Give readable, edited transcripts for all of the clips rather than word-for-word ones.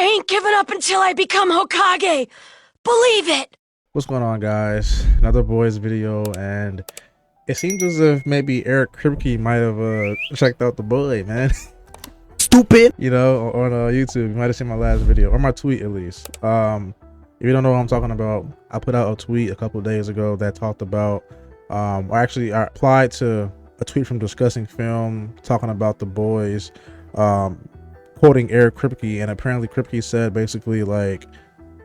I ain't giving up until I become Hokage. Believe it. What's going on, guys? Another boys video, and it seems as if maybe Eric Kripke might have checked out the boy, man. Stupid. You know, on YouTube. You might have seen my last video, or my tweet at least. If you don't know what I'm talking about, I put out a tweet a couple of days ago that talked about, or actually I applied to a tweet from Discussing Film talking about the boys, quoting Eric Kripke, and apparently Kripke said basically like,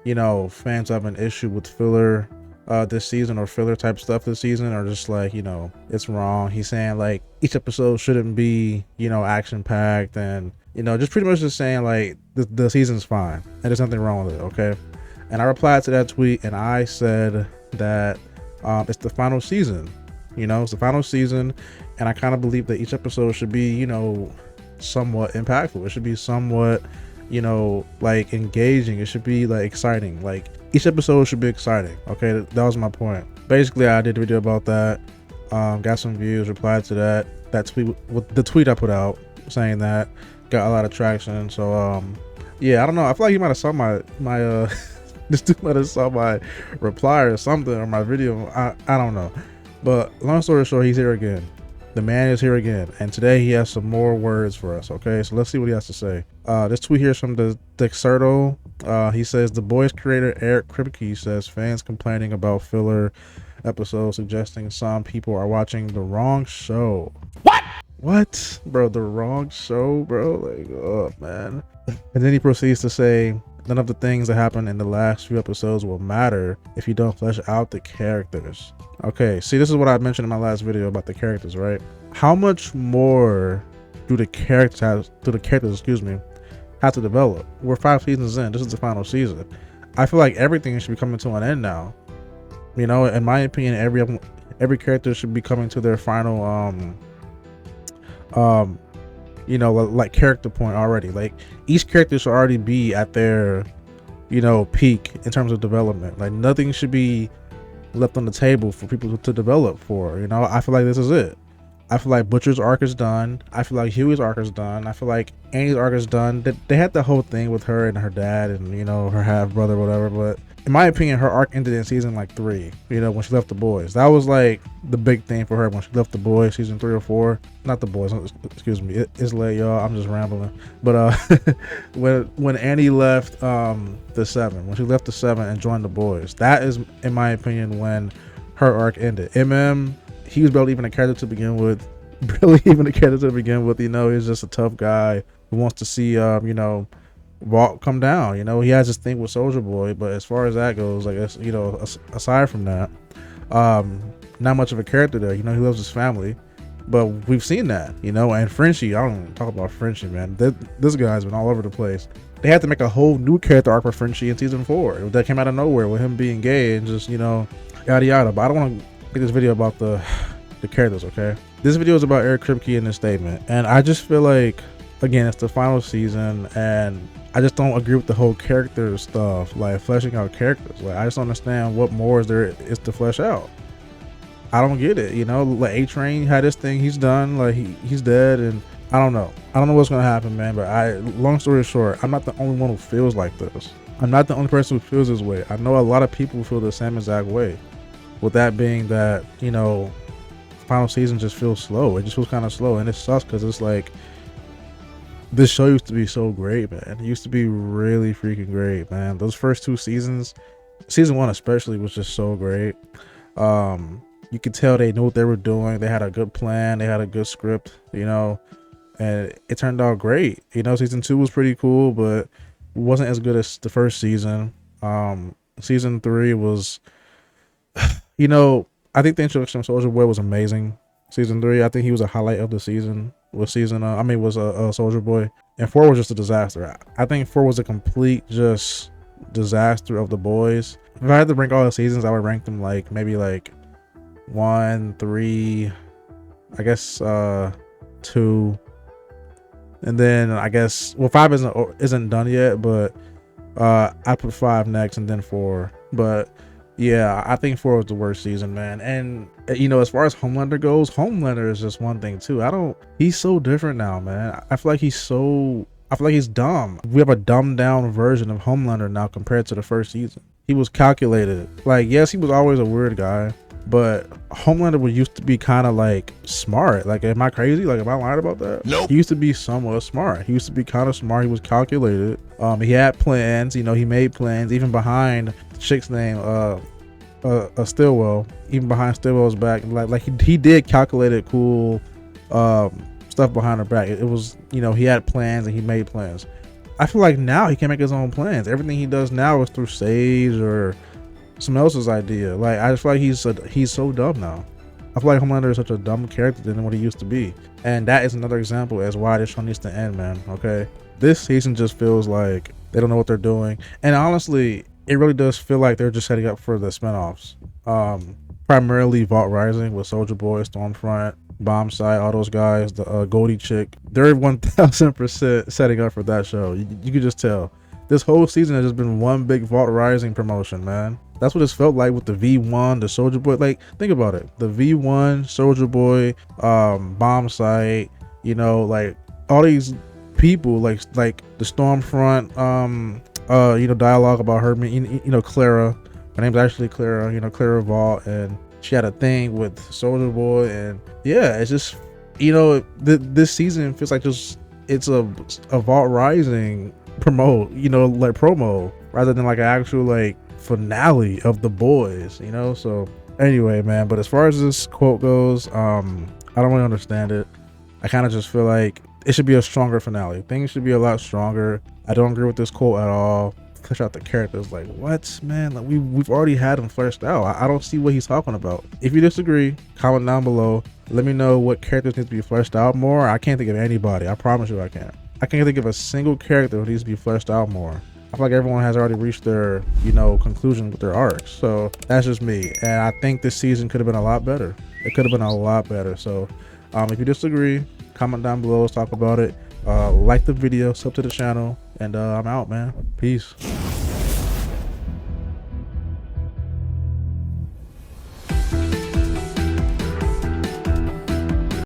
you know, fans have an issue with filler this season, or filler type stuff this season, or just like, you know, it's wrong. He's saying like each episode shouldn't be, you know, action packed, and you know, just pretty much just saying like the season's fine and there's nothing wrong with it. Okay. And I replied to that tweet and I said that it's the final season, you know, it's the final season, and I kind of believe that each episode should be, you know, somewhat impactful. It should be somewhat, you know, like engaging. It should be like exciting. Like each episode should be exciting. Okay, that was my point. Basically, I did a video about that, got some views, replied to that tweet with the tweet I put out saying that, got a lot of traction. So yeah, I don't know, I feel like you might have saw my this dude might have saw my reply or something, or my video. I don't know, but long story short, he's here again. The man is here again, and today he has some more words for us. Okay, so let's see what he has to say. This tweet here is from the Dexerto. He says, the boys creator Eric Kripke says fans complaining about filler episodes, suggesting some people are watching the wrong show. What, bro? The wrong show, bro? Like, oh man. And then he proceeds to say, none of the things that happen in the last few episodes will matter if you don't flesh out the characters. Okay, see, this is what I mentioned in my last video about the characters, right? How much more do the characters have to develop? We're 5 seasons in. This is the final season. I feel like everything should be coming to an end now. You know, in my opinion, every character should be coming to their final you know, like character point already. Like each character should already be at their, you know, peak in terms of development. Like nothing should be left on the table for people to develop for. You know, I feel like this is it. I feel like Butcher's arc is done. I feel like Huey's arc is done. I feel like Annie's arc is done. They had the whole thing with her and her dad and, you know, her half brother, whatever, but in my opinion, her arc ended in season like 3, you know, when she left the boys. That was like the big thing for her when she left the boys, season 3 or 4. Not the boys, excuse me. It's late, y'all. I'm just rambling. But when Annie left the 7, when she left the 7 and joined the boys, that is, in my opinion, when her arc ended. He was barely even a character to begin with. You know, he's just a tough guy who wants to see, you know, Walt come down. You know, he has this thing with Soldier Boy, but as far as that goes, like, you know, aside from that, not much of a character there. You know, he loves his family, but we've seen that, you know. And Frenchie, I don't even talk about Frenchie, man. This guy's been all over the place. They had to make a whole new character arc for Frenchie in season 4 that came out of nowhere with him being gay and just, you know, yada yada. But I don't want to make this video about the characters, okay? This video is about Eric Kripke and his statement, and I just feel like, again, it's the final season, and I just don't agree with the whole character stuff, like fleshing out characters. Like, I just don't understand what more there is to flesh out. I don't get it, you know. Like A-Train had this thing, he's done, like he's dead, and I don't know what's gonna happen, man. But long story short, I'm not the only one who feels like this. I'm not the only person who feels this way. I know a lot of people feel the same exact way, with that being that, you know, final season just feels slow. It just feels kind of slow, and it sucks because it's like, this show used to be so great, man. It used to be really freaking great, man. Those first 2 seasons, season 1 especially, was just so great. You could tell they knew what they were doing. They had a good plan. They had a good script, you know, and it turned out great. You know, season 2 was pretty cool, but wasn't as good as the first season. Season 3 was, you know, I think the introduction of Soldier Boy was amazing. Season 3, I think he was a highlight of the season. Soldier Boy. And 4 was just a disaster. I think 4 was a complete just disaster of the boys. If I had to rank all the seasons, I would rank them like maybe like 1, 3, I guess 2, and then I guess, well, 5 isn't done yet, but I put 5 next and then 4. But yeah, I think 4 was the worst season, man. And you know, as far as Homelander goes, Homelander is just one thing too. He's so different now, man. I feel like I feel like he's dumb. We have a dumbed down version of Homelander now compared to the first season. He was calculated. Like, yes, he was always a weird guy, but Homelander was used to be kind of like smart. Like, am I crazy? Like, am I lying about that? Nope. He used to be somewhat smart. He used to be kind of smart. He was calculated. He had plans. You know, he made plans even behind the chick's name, Stillwell. Even behind Stillwell's back, like he did calculated cool stuff behind her back. It was, you know, he had plans and he made plans. I feel like now he can't make his own plans. Everything he does now is through Sage or someone else's idea. Like, I just feel like he's so dumb now. I feel like Homelander is such a dumb character than what he used to be, and that is another example as why this show needs to end, man. Okay, this season just feels like they don't know what they're doing, and honestly, it really does feel like they're just setting up for the spinoffs. Primarily Vault Rising with Soldier Boy, Stormfront, Bombsight, all those guys, the Goldie chick. They're 1000% setting up for that show. You could just tell. This whole season has just been one big Vault Rising promotion, man. That's what it's felt like with the V1, the Soldier Boy. Like, think about it. The V1, Soldier Boy, Bombsight, you know, like all these people, like the Stormfront, you know, dialogue about her, you know, Clara. Her name's actually Clara, you know, Clara Vault, and she had a thing with Soldier Boy, and yeah, it's just, you know, this season feels like just it's a Vault Rising promote, you know, like promo, rather than like an actual like finale of the boys, you know. So anyway, man, but as far as this quote goes, I don't really understand it. I kind of just feel like it should be a stronger finale. Things should be a lot stronger. I don't agree with this quote at all. Flesh out the characters, like, what, man? Like, we've already had him fleshed out. I don't see what he's talking about. If you disagree, comment down below. Let me know what characters need to be fleshed out more. I can't think of anybody. I promise you I can't. I can't think of a single character who needs to be fleshed out more. I feel like everyone has already reached their, you know, conclusion with their arcs. So that's just me. And I think this season could have been a lot better. It could have been a lot better. So if you disagree, comment down below. Let's talk about it. Like the video, sub to the channel, and I'm out, man. Peace.